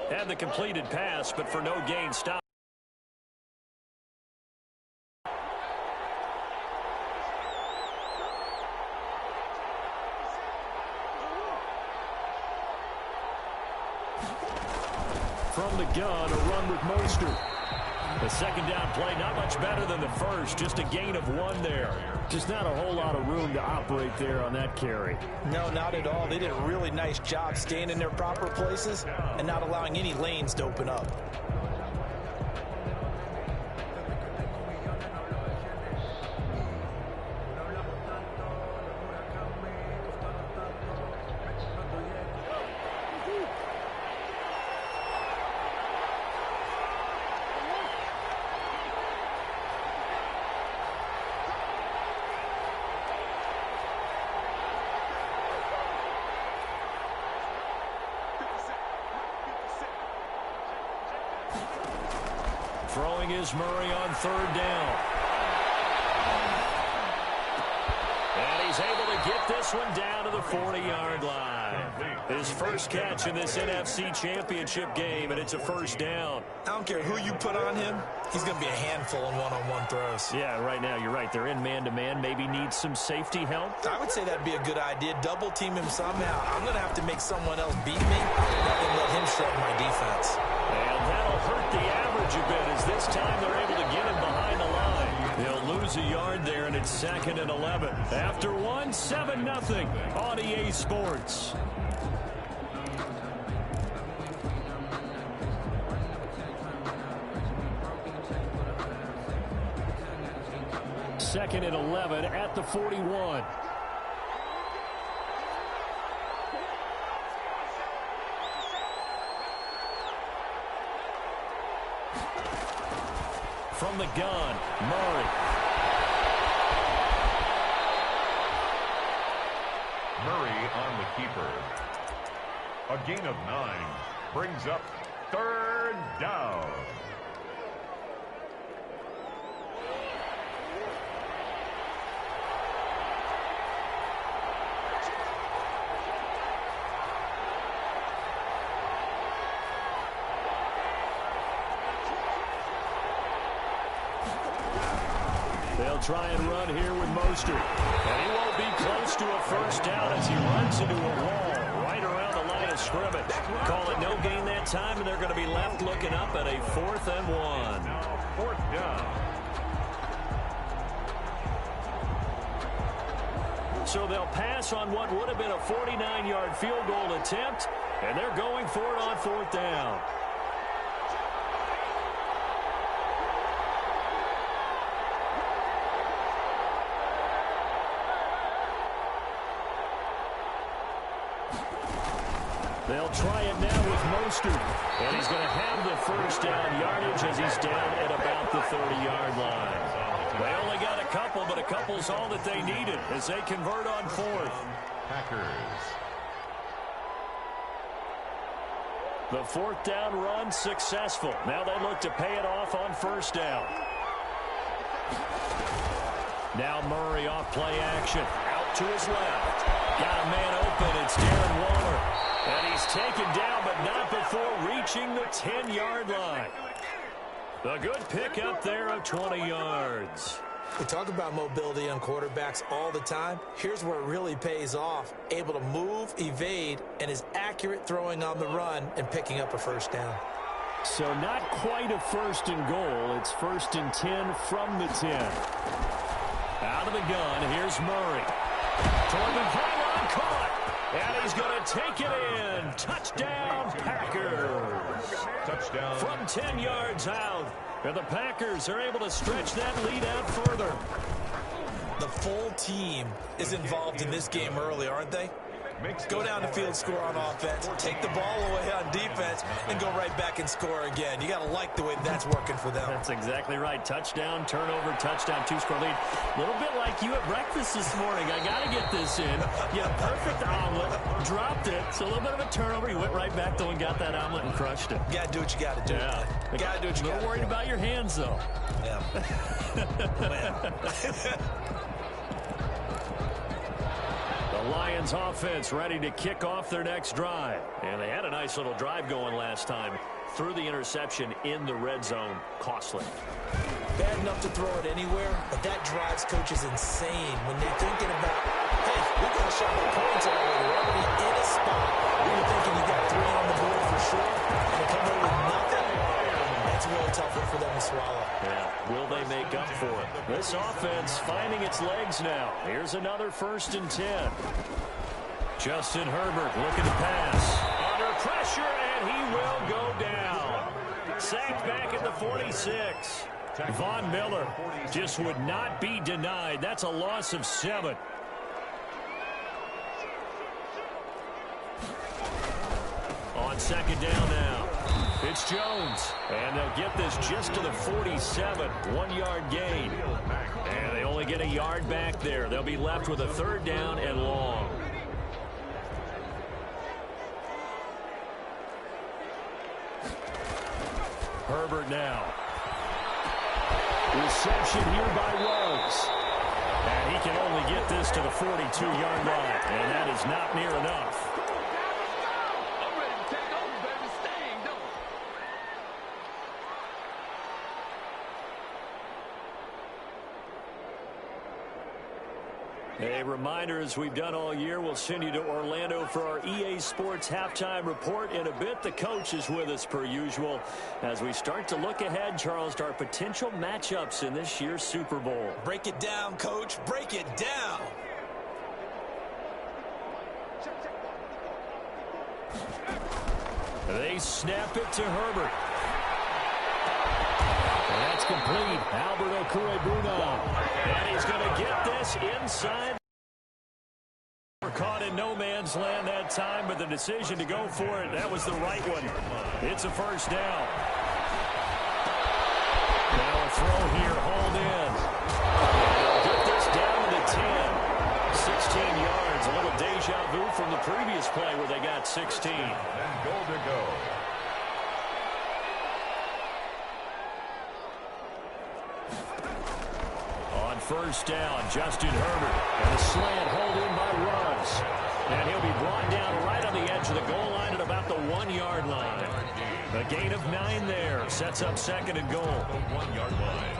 Had the completed pass, but for no gain stop. From the gun, a run with Mostert. The second down play, not much better than the first. Just a gain of 1 there. Just not a whole lot of room to operate there on that carry. No, not at all. They did a really nice job staying in their proper places and not allowing any lanes to open up. Throwing is Murray on 3rd down. And he's able to get this one down to the 40-yard line. His first catch in this NFC Championship game, and it's a first down. I don't care who you put on him, he's going to be a handful in one-on-one throws. Yeah, right now you're right. They're in man-to-man. Maybe need some safety help. I would say that'd be a good idea. Double team him somehow. I'm going to have to make someone else beat me rather than let him shred my defense. And that'll hurt the average a bit as this time they're able to get him behind the line. They'll lose a yard there, and it's 2nd and 11. After 1, 7-0 on EA Sports. Second and 11 at the 41. From the gun, Murray. Murray on the keeper. A gain of 9 brings up 3rd down. They'll try and run here with Mostert. And he won't be close to a first down as he runs into a wall right around the line of scrimmage. Call it no gain that time, and they're going to be left looking up at a 4th and 1. Now 4th down. So they'll pass on what would have been a 49-yard field goal attempt, and they're going for it on 4th down. They'll try it now with Mostert. And he's going to have the first down yardage as he's down at about the 30-yard line. They only got a couple, but a couple's all that they needed as they convert on 4th. Packers. The 4th down run successful. Now they look to pay it off on 1st down. Now Murray off play action. Out to his left. Got a man open. It's Darren Waller. And he's taken down, but not before reaching the 10-yard line. A good pickup there of 20 yards. We talk about mobility on quarterbacks all the time. Here's where it really pays off. Able to move, evade, and is accurate throwing on the run and picking up a first down. So not quite a 1st and goal. It's 1st and 10 from the 10. Out of the gun, here's Murray. Toward the pylon, caught. And he's going to take it in. Touchdown, Packers. Touchdown. From 10 yards out. And the Packers are able to stretch that lead out further. The full team is involved in this game early, aren't they? Go down the field, score on offense, take the ball away on defense, and go right back and score again. You got to like the way that's working for them. That's exactly right. Touchdown, turnover, touchdown, 2-score lead. A little bit like you at breakfast this morning. I got to get this in. Yeah, perfect omelet. Dropped it. So a little bit of a turnover. You went right back, though, and got that omelet and crushed it. You got to do what you got to do. Yeah. You got to do what you got to do. A little worried about your hands, though. Yeah. The Lions offense ready to kick off their next drive. And they had a nice little drive going last time. Threw the interception in the red zone. Costly. Bad enough to throw it anywhere, but that drives coaches insane when they're thinking about, hey, we got a shot at points already. We're already in a spot. We're thinking you got 3 on the board for sure, and to come away with nothing, that's a real tough one for them to swallow. Yeah, will they make up for it? This offense finding its legs now. Here's another 1st and 10. Justin Herbert looking to pass. Under pressure, and he will go down. Sacked back at the 46. Von Miller just would not be denied. That's a loss of 7. On 2nd down now. It's Jones. And they'll get this just to the 47. 1-yard gain. And they only get a yard back there. They'll be left with a 3rd down and long. Herbert now. Reception here by Ruggs. And he can only get this to the 42-yard line. And that is not near enough. I'm ready to take over, baby. Staying, though. A reminder, as we've done all year, we'll send you to Orlando for our EA Sports halftime report. In a bit, the coach is with us per usual as we start to look ahead, Charles, to our potential matchups in this year's Super Bowl. Break it down, Coach. Break it down. They snap it to Herbert. And that's complete. Albert Okwuegbunam. And he's going to get this inside. Caught in no man's land that time, but the decision to go for it, that was the right one. It's a 1st down. Now a throw here, hold in. And they'll get this down to the 10. 16 yards, a little deja vu from the previous play where they got 16. And goal to go. On 1st down, Justin Herbert. And a slant hold in by Ruggs. And he'll be brought down right on the edge of the goal line at about the 1-yard line. A gain of 9 there. Sets up 2nd and goal. The 1-yard line.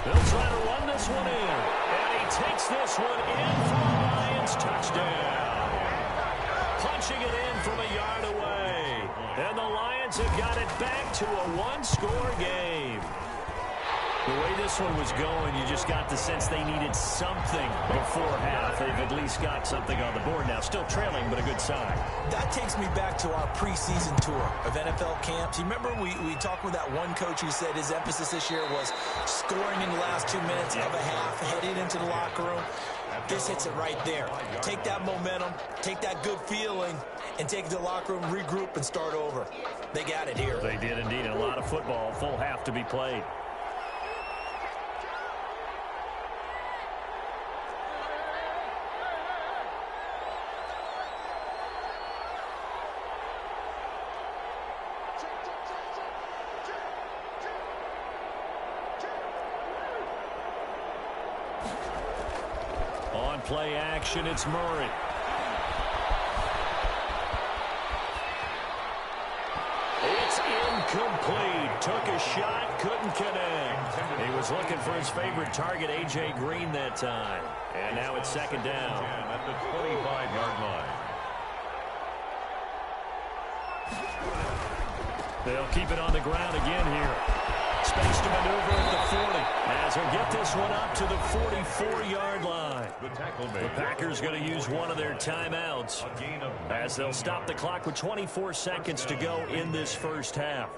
They'll try to run this one in. And he takes this one in for the Lions. Touchdown. Punching it in from a yard away. And the Lions have got it back to a 1-score game. The way this one was going, you just got the sense they needed something before half. They've at least got something on the board now. Still trailing, but a good sign. That takes me back to our preseason tour of NFL camps. You remember we talked with that one coach who said his emphasis this year was scoring in the last 2 minutes of a half, heading into the locker room. This hits it right there. Take that momentum, take that good feeling, and take it to the locker room, regroup, and start over. They got it here. They did indeed. A lot of football, full half to be played. On play action, it's Murray. It's incomplete. Took a shot, couldn't connect. He was looking for his favorite target, A.J. Green, that time. And now it's 2nd down. At the 25-yard line. They'll keep it on the ground again here. Space to maneuver at the 40. As he'll get this one up to the 44-yard line. The Packers going to use one of their timeouts as they'll stop the clock with 24 seconds to go in this 1st half.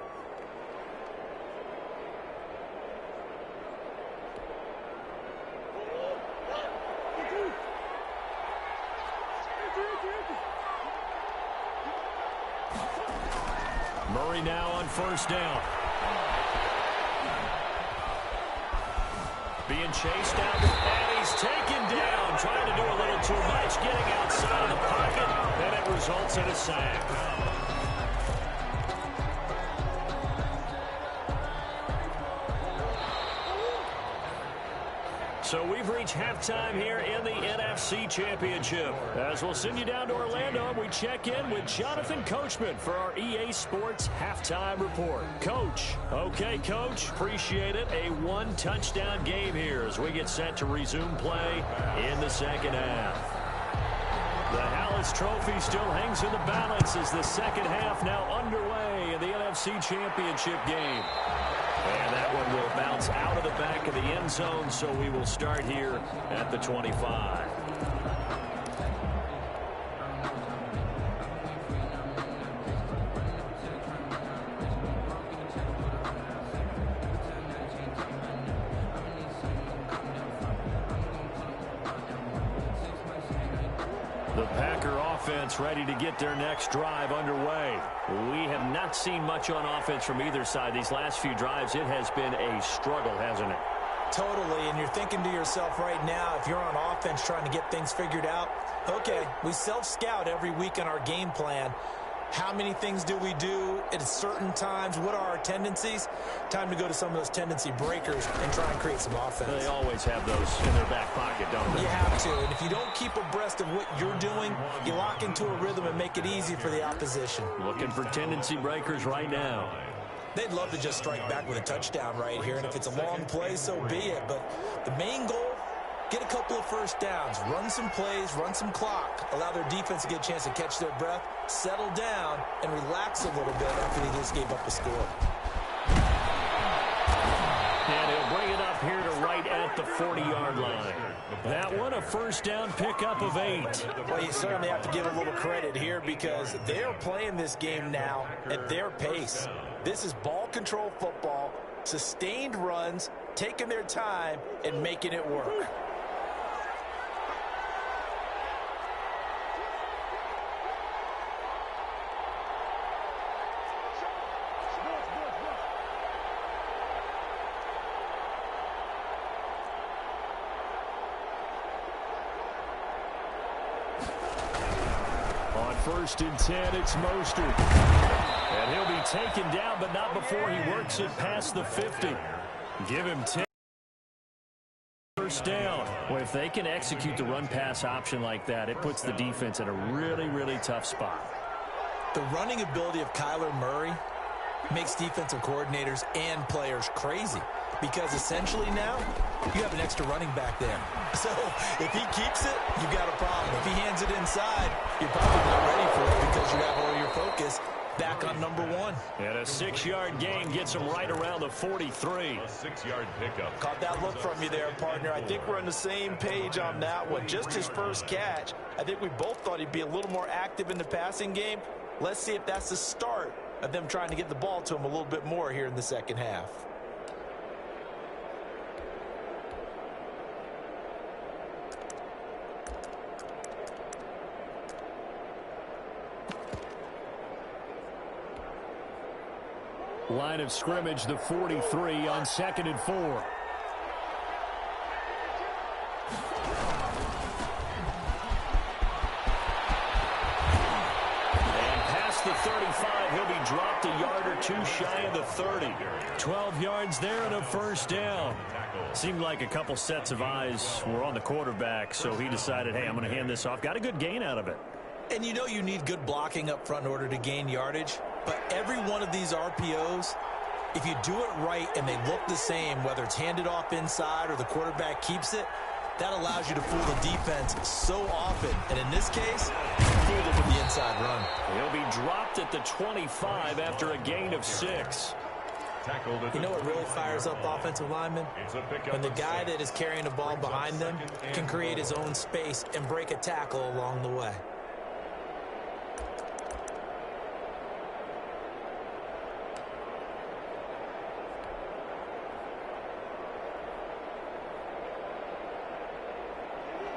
Murray now on first down. Being chased out, and he's taken down. Trying to do a little too much, getting outside of the pocket, and it results in a sack. So we've reached halftime here in the NFC Championship. As we'll send you down to Orlando, we check in with Jonathan Coachman for our EA Sports Halftime Report. Coach. Okay, Coach. Appreciate it. A one-touchdown game here as we get set to resume play in the second half. The Hallis Trophy still hangs in the balance as the second half now underway in the NFC Championship game. And that one will bounce out of the back of the end zone, so we will start here at the 25. The Packer offense ready to get their next drive underway. We have not seen much on offense from either side. These last few drives, it has been a struggle, hasn't it? Totally, and you're thinking to yourself right now, if you're on offense trying to get things figured out, okay, we self-scout every week on our game plan. How many things do we do at certain times? What are our tendencies? Time to go to some of those tendency breakers and try and create some offense. They always have those in their back pocket, don't they? You have to, and if you don't keep abreast of what you're doing, you lock into a rhythm and make it easy for the opposition. Looking for tendency breakers right now. They'd love to just strike back with a touchdown right here, and if it's a long play, so be it. But the main goal, get a couple of first downs, run some plays, run some clock, allow their defense to get a chance to catch their breath, settle down, and relax a little bit after they just gave up a score. And he'll bring it up here to right at the 40-yard line. That one, a first down pickup of 8. Well, you certainly have to give a little credit here because they're playing this game now at their pace. This is ball control football, sustained runs, taking their time, and making it work. First and 10, it's Mostert. And he'll be taken down, but not before he works it past the 50. Give him 10. First down. Well, if they can execute the run-pass option like that, it puts the defense in a really, really tough spot. The running ability of Kyler Murray makes defensive coordinators and players crazy because essentially now you have an extra running back there. So if he keeps it, you've got a problem. If he hands it inside, you're probably not ready for it because you have all your focus back on number 1. And a 6-yard gain gets him right around the 43. A 6-yard pickup. Caught that look from you there, partner. I think we're on the same page on that one. Just his first catch. I think we both thought he'd be a little more active in the passing game. Let's see if that's the start of them trying to get the ball to him a little bit more here in the second half. Line of scrimmage, the 43 on 2nd and 4. And past the 35, he'll be dropped a yard or two shy of the 30. 12 yards there and a first down. Seemed like a couple sets of eyes were on the quarterback, so he decided, hey, I'm going to hand this off. Got a good gain out of it. And you know you need good blocking up front in order to gain yardage. But every one of these RPOs, if you do it right and they look the same, whether it's handed off inside or the quarterback keeps it, that allows you to fool the defense so often. And in this case, fool them with the inside run. He'll be dropped at the 25 after a gain of 6. You know what really fires up offensive linemen? When the guy that is carrying the ball behind them can create his own space and break a tackle along the way.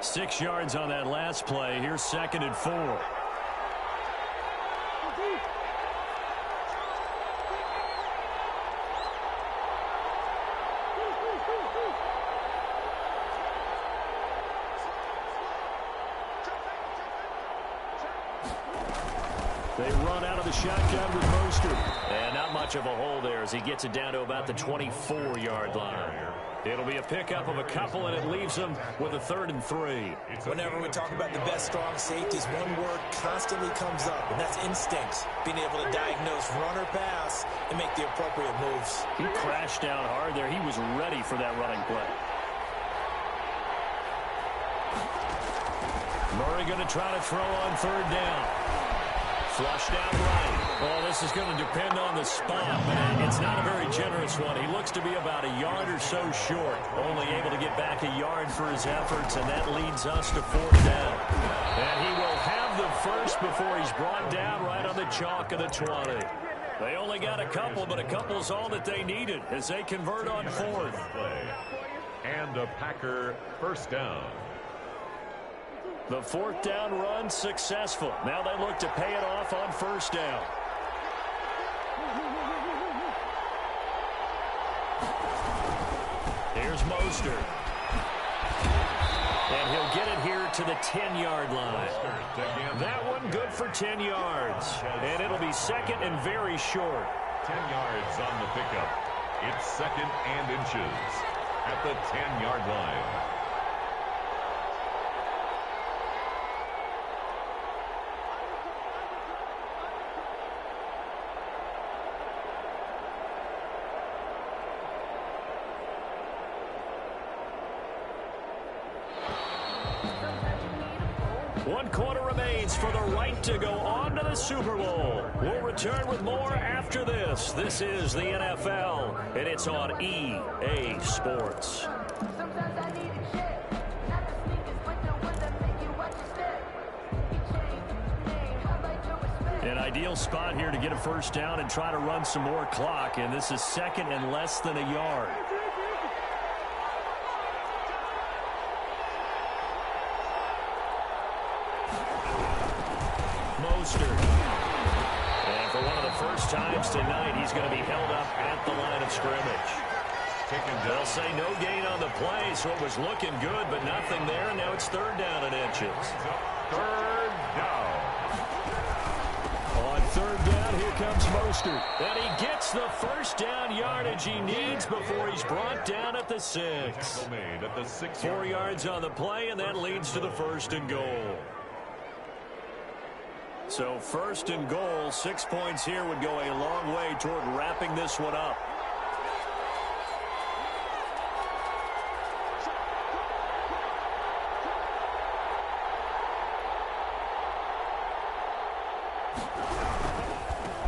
Six yards on that last play. Here's 2nd and 4. They run out of the shotgun with Mostert. And not much of a hole there as he gets it down to about the 24-yard line. It'll be a pickup of a couple, and it leaves them with a 3rd and 3. Whenever we talk about the best strong safeties, one word constantly comes up, and that's instincts. Being able to diagnose run or pass and make the appropriate moves. He crashed down hard there. He was ready for that running play. Murray going to try to throw on 3rd down. Flushed out right. Well, this is going to depend on the spot, but it's not a very generous one. He looks to be about a yard or so short, only able to get back a yard for his efforts, and that leads us to 4th down. And he will have the first before he's brought down right on the chalk of the 20. They only got a couple, but a couple's all that they needed as they convert on 4th. And a Packer 1st down. The 4th down run successful. Now they look to pay it off on 1st down. Here's Mostert. And he'll get it here to the 10-yard line. That one good for 10 yards. And it'll be 2nd and very short. 10 yards on the pickup. It's 2nd and inches at the 10-yard line. One quarter remains for the right to go on to the Super Bowl. We'll return with more after this. This is the NFL, and it's on EA Sports. An ideal spot here to get a 1st down and try to run some more clock, and this is 2nd and less than a yard. And for one of the first times tonight, he's going to be held up at the line of scrimmage. They'll say no gain on the play, so it was looking good, but nothing there, and now it's 3rd down and inches. 3rd down. On 3rd down, here comes Mostert. And he gets the 1st down yardage he needs before he's brought down at the 6. 4 yards on the play, and that leads to the 1st and goal. So 1st and goal, 6 points here would go a long way toward wrapping this one up.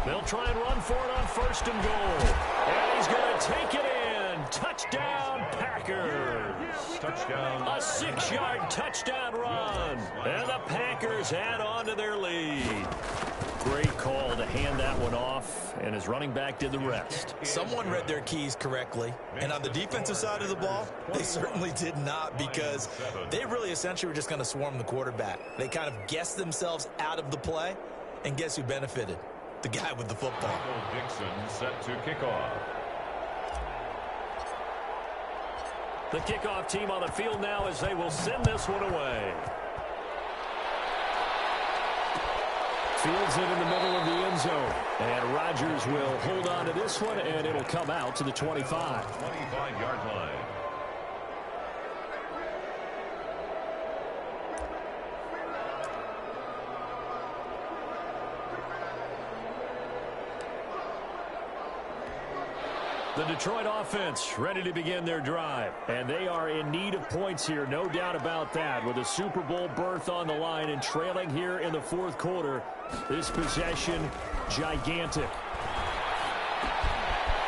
They'll try and run for it on 1st and goal. And he's going to take it in. Touchdown, Packers. Touchdown. A 6-yard touchdown run. And the Packers add on to their lead. Great call to hand that one off, and his running back did the rest. Someone read their keys correctly, and on the defensive side of the ball, they certainly did not, because they really essentially were just going to swarm the quarterback. They kind of guessed themselves out of the play, and guess who benefited? The guy with the football. Dixon set to kickoff. The kickoff team on the field now as they will send this one away. Fields it in the middle of the end zone. And Rodgers will hold on to this one, and it'll come out to the 25. 25-yard line. The Detroit offense ready to begin their drive. And they are in need of points here, no doubt about that. With a Super Bowl berth on the line and trailing here in the 4th quarter. This possession, gigantic.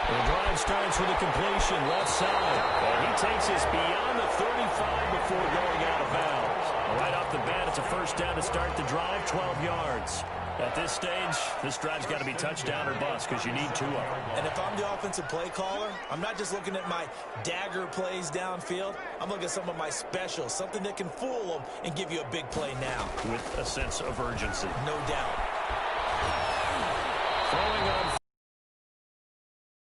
The drive starts with a completion left side. And he takes us beyond the 35 before going out of bounds. Right off the bat, it's a 1st down to start the drive, 12 yards. At this stage, this drive's got to be touchdown or bust because you need 2 of them. And if I'm the offensive play caller, I'm not just looking at my dagger plays downfield. I'm looking at some of my specials, something that can fool them and give you a big play now. With a sense of urgency. No doubt. Throwing on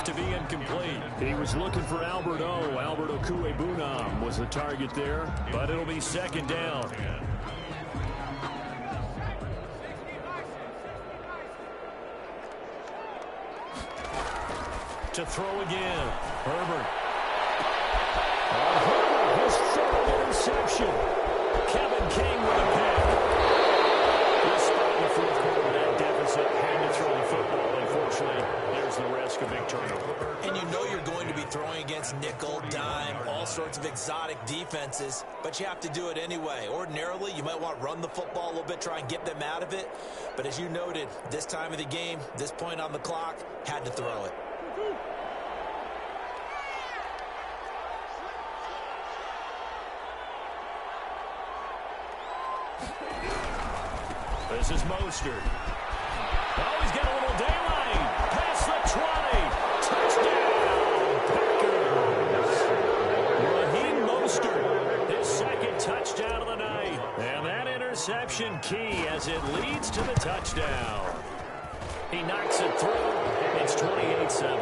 to be incomplete. He was looking for Albert O. Albert Okuebunam was the target there, but it'll be 2nd down. To throw again. Herbert. Herbert, his third interception. Kevin King with a pick. This spot in the fourth quarter with that deficit had to throw the football. Unfortunately, there's the risk of big turnover. And you know you're going to be throwing against nickel, dime, all sorts of exotic defenses, but you have to do it anyway. Ordinarily, you might want to run the football a little bit, try and get them out of it. But as you noted, this time of the game, this point on the clock, had to throw it. This is Mostert. Oh, he's got a little daylight. Past the 20. Touchdown, Packers. Raheem Mostert, his second touchdown of the night. And that interception key as it leads to the touchdown. He knocks it through. It's 28-7.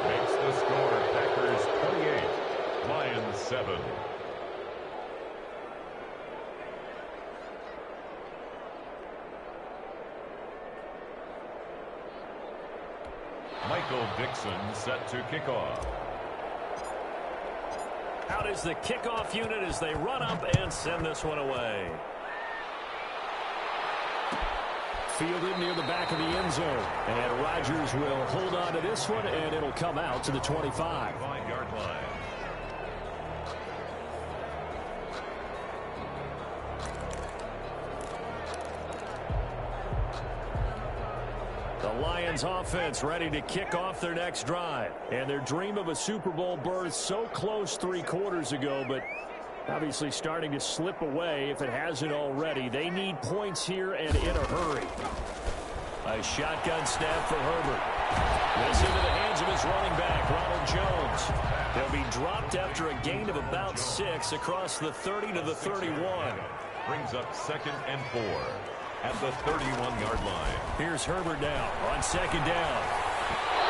Makes the score Packers 28, Lions 7. Michael Dixon set to kick off. Out is the kickoff unit as they run up and send this one away. Fielded near the back of the end zone. And Rodgers will hold on to this one, and it'll come out to the 25. 5-yard line. The Lions offense ready to kick off their next drive. And their dream of a Super Bowl berth so close 3 quarters ago, but obviously starting to slip away if it hasn't already. They need points here and in a hurry. A shotgun snap for Herbert. This into the hands of his running back, Ronald Jones. They'll be dropped after a gain of about 6 across the 30 to the 31. Brings up 2nd and 4 at the 31-yard line. Here's Herbert now on 2nd down.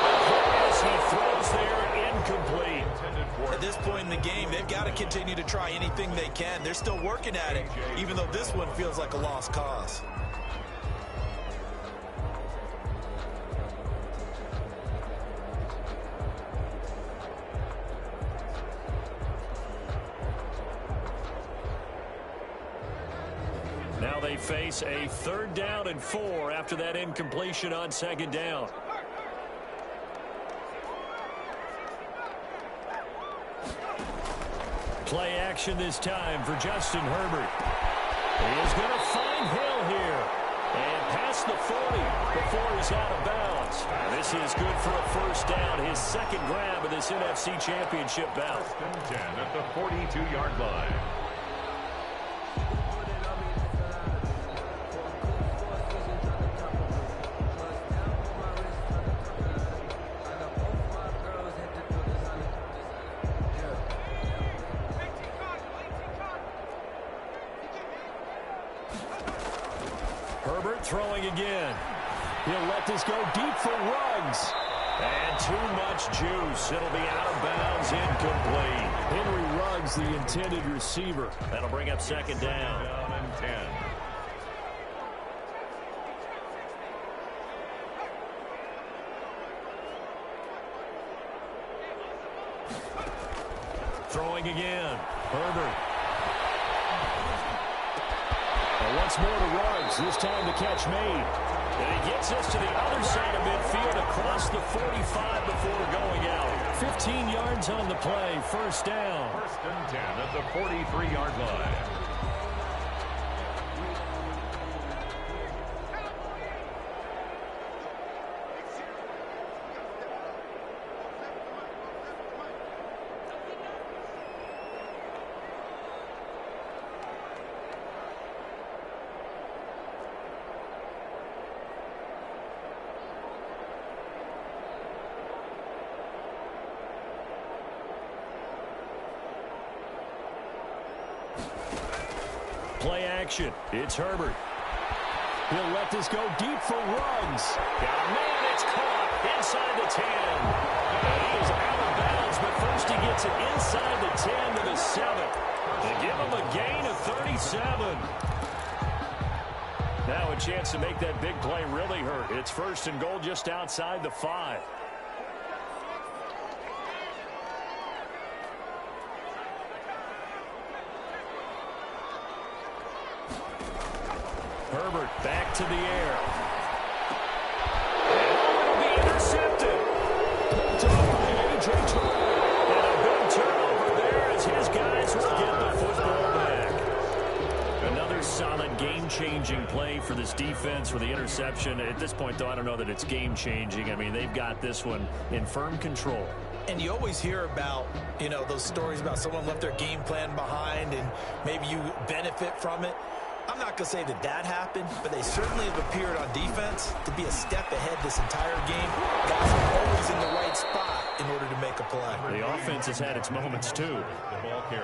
As he throws there, incomplete. At this point in the game, they've got to continue to try anything they can. They're still working at it, even though this one feels like a lost cause. Now they face a 3rd down and 4 after that incompletion on 2nd down. Play action this time for Justin Herbert. He is going to find Hill here. And past the 40 before he's out of bounds. This is good for a 1st down. His 2nd grab of this NFC Championship bout. 1st and 10 at the 42-yard line. Throwing again. He'll let this go deep for Ruggs. And too much juice. It'll be out of bounds, incomplete. Henry Ruggs, the intended receiver. That'll bring up 2nd down. Down and 10. Throwing again. Herbert. Once more to Ruggs, this time the catch made. And he gets us to the other side of midfield across the 45 before going out. 15 yards on the play, 1st down. 1st and 10 at the 43-yard line. Play action. It's Herbert. He'll let this go deep for Ruggs. And man, it's caught inside the 10. And he is out of bounds, but first he gets it inside the 10 to the 7. To give him a gain of 37. Now a chance to make that big play really hurt. It's 1st and goal just outside the 5. Herbert back to the air. And it'll be intercepted. Picked off by A.J. Terrell. And a big turnover there as his guys will get the football back. Another solid game-changing play for this defense with the interception. At this point, though, I don't know that it's game-changing. I mean, they've got this one in firm control. And you always hear about, those stories about someone left their game plan behind and maybe you benefit from it. I'm not going to say that happened, but they certainly have appeared on defense to be a step ahead this entire game. Guys are always in the right spot in order to make a play. The offense has had its moments, too.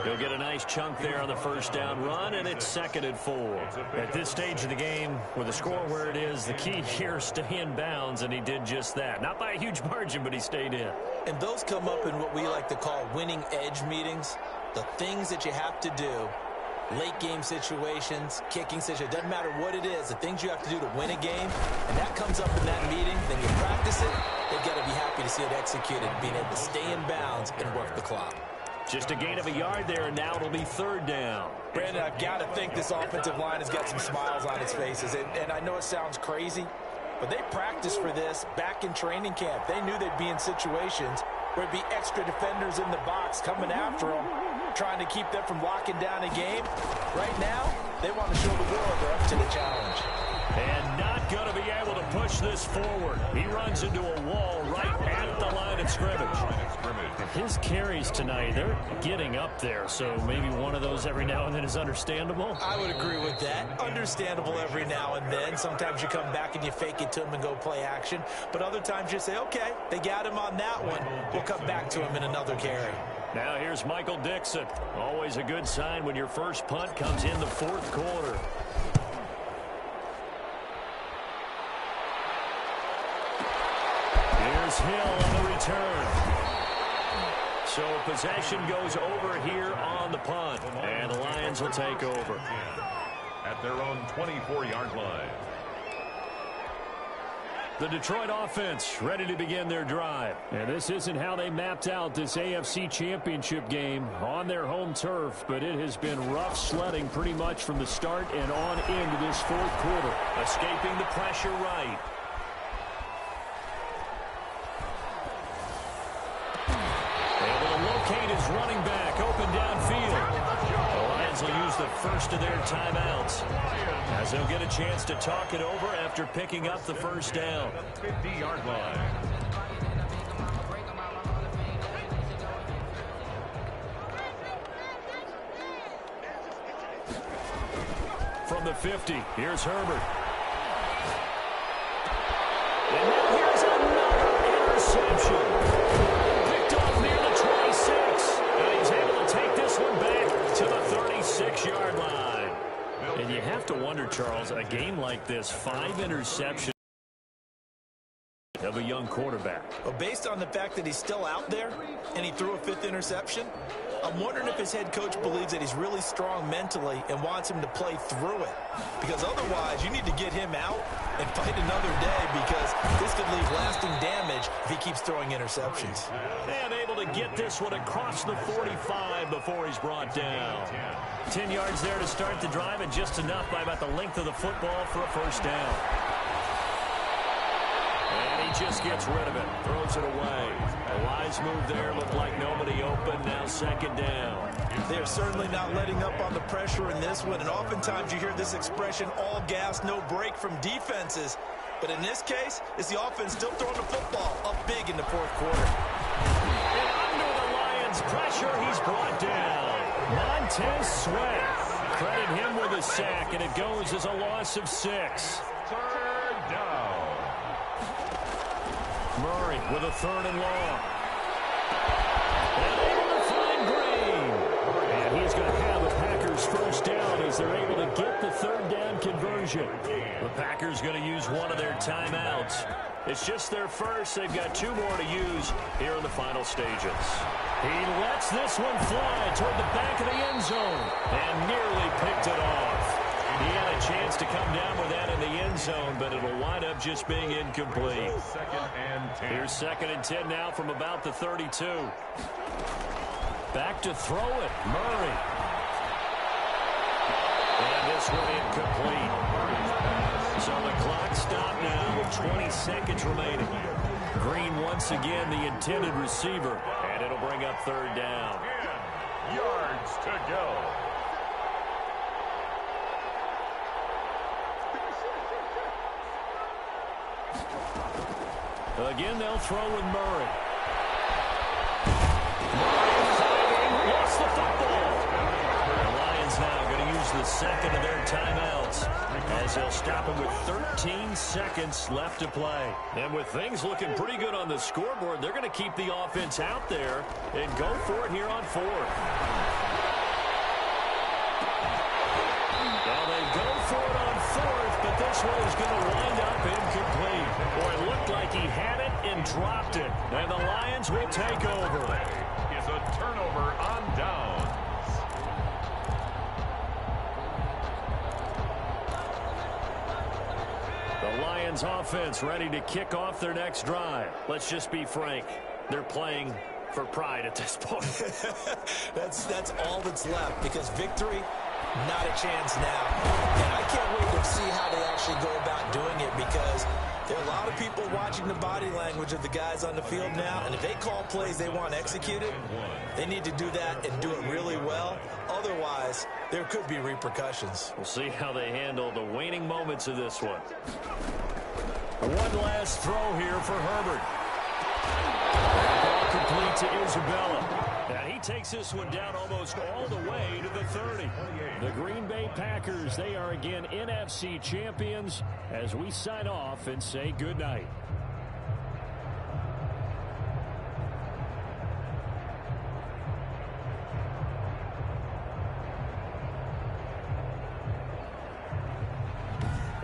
He'll get a nice chunk there on the first down run, and it's 2nd and 4. At this stage of the game, with the score where it is, the key here is stay in bounds, and he did just that. Not by a huge margin, but he stayed in. And those come up in what we like to call winning edge meetings. The things that you have to do. Late game situations, kicking situations, doesn't matter what it is, the things you have to do to win a game, and that comes up in that meeting, then you practice it, they've got to be happy to see it executed, being able to stay in bounds and work the clock. Just a gain of a yard there, and now it'll be 3rd down. Brandon, I've got to think this offensive line has got some smiles on its faces, and I know it sounds crazy, but they practiced for this back in training camp. They knew they'd be in situations where there'd be extra defenders in the box coming after them, trying to keep them from locking down a game. Right now, they want to show the world they're up to the challenge. And not going to be able to push this forward. He runs into a wall right at the line of scrimmage. His carries tonight, they're getting up there, so maybe one of those every now and then is understandable. I would agree with that. Understandable every now and then. Sometimes you come back and you fake it to him and go play action. But other times you say, okay, they got him on that one. We'll come back to him in another carry. Now here's Michael Dixon. Always a good sign when your first punt comes in the 4th quarter. Here's Hill on the return. So possession goes over here on the punt. And the Lions will take over. At their own 24-yard line. The Detroit offense ready to begin their drive. And this isn't how they mapped out this AFC Championship game on their home turf, but it has been rough sledding pretty much from the start and on into this 4th quarter. Escaping the pressure right. Able to locate his running back open downfield. The Lions will use the first of their timeouts as they'll get a chance to talk it over after picking up the first down. 50-yard line. From the 50, here's Herbert. And now here's another interception. Picked off near the 26. And he's able to take this one back to the 36-yard line. And you have to wonder, Charles, a game like this, 5 interceptions of a young quarterback. Well, based on the fact that he's still out there and he threw a 5th interception, I'm wondering if his head coach believes that he's really strong mentally and wants him to play through it. Because otherwise, you need to get him out and fight another day, because this could leave lasting damage if he keeps throwing interceptions. And able to get this one across the 45 before he's brought down. 10 yards there to start the drive, and just enough by about the length of the football for a first down. And he just gets rid of it, throws it away. A wise move there, looked like nobody open, now 2nd down. They're certainly not letting up on the pressure in this one, and oftentimes you hear this expression, all gas, no break from defenses. But in this case, it's the offense still throwing the football up big in the 4th quarter. And under the Lions' pressure, he's brought down. Montez Sweat. Credit him with a sack, and it goes as a loss of 6. 3rd down. Murray with a 3rd and long. And able to find Green. And he's going to have the Packers first down as they're able to get the 3rd down conversion. The Packers going to use one of their timeouts. It's just their first. They've got 2 more to use here in the final stages. He lets this one fly toward the back of the end zone and nearly picked it off. He had a chance to come down with that in the end zone, but it'll wind up just being incomplete. 2nd and 10. Here's 2nd and 10 now from about the 32. Back to throw it, Murray. And this one incomplete. So the clock stopped now with 20 seconds remaining. Green once again the intended receiver, and it'll bring up third down. 10 yards to go. Again, they'll throw with Murray. Murray fighting, lost the football. The Lions now going to use the second of their timeouts as they'll stop him with 13 seconds left to play. And with things looking pretty good on the scoreboard, they're going to keep the offense out there and go for it here on fourth. Well, they go for it on fourth, but this one is going to wind up incomplete. Boy, it looked like he had it and dropped it. And the Lions will take over. Is a turnover on downs. The Lions offense ready to kick off their next drive. Let's just be frank. They're playing for pride at this point. That's all that's left, because victory, not a chance now. And I can't wait to see how they actually go about doing it, because there are a lot of people watching the body language of the guys on the field now, and if they call plays they want executed, they need to do that and do it really well. Otherwise, there could be repercussions. We'll see how they handle the waning moments of this one. One last throw here for Herbert. Ball complete to Isabella. And he takes this one down almost all the way to the 30. The Green Bay Packers, they are again NFC champions as we sign off and say goodnight.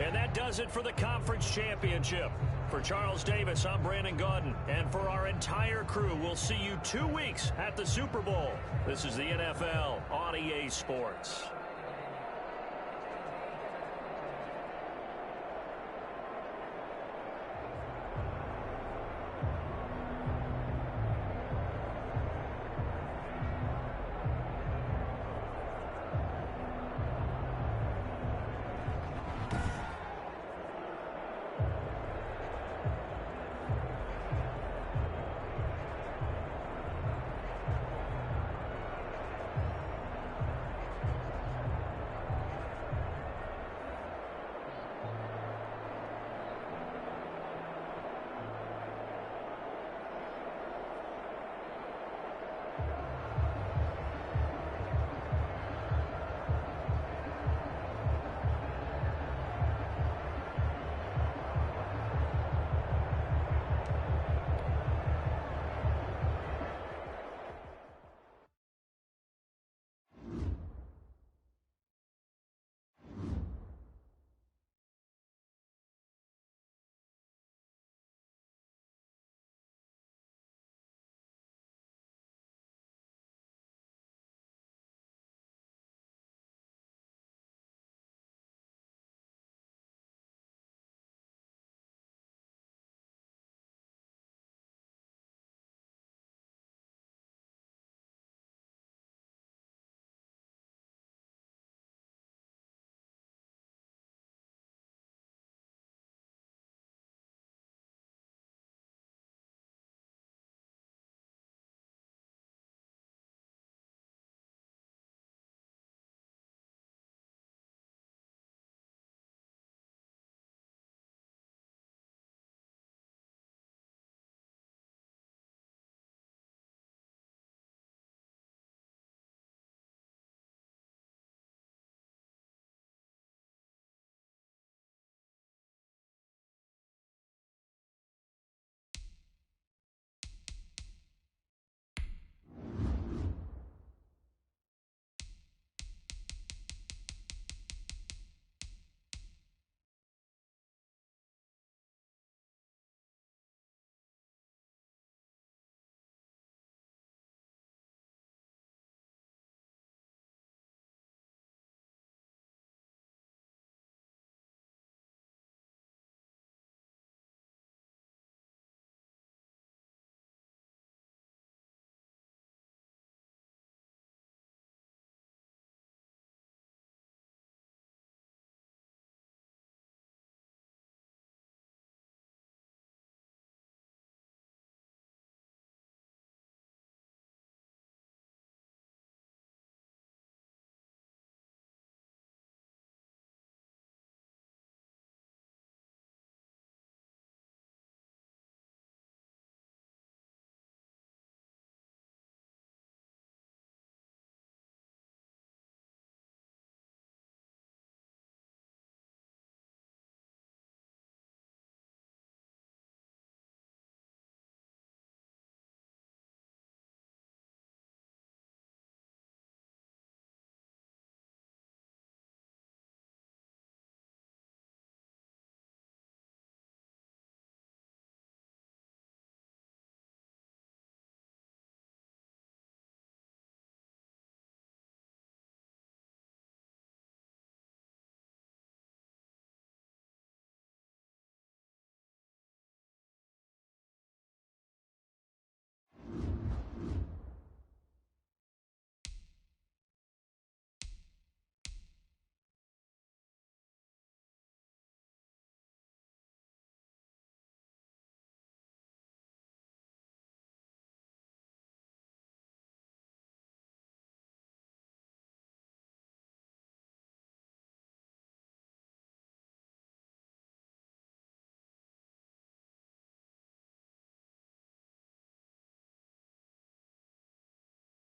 And that does it for the conference championship. For Charles Davis, I'm Brandon Gaudin. And for our entire crew, we'll see you 2 weeks at the Super Bowl. This is the NFL on EA Sports.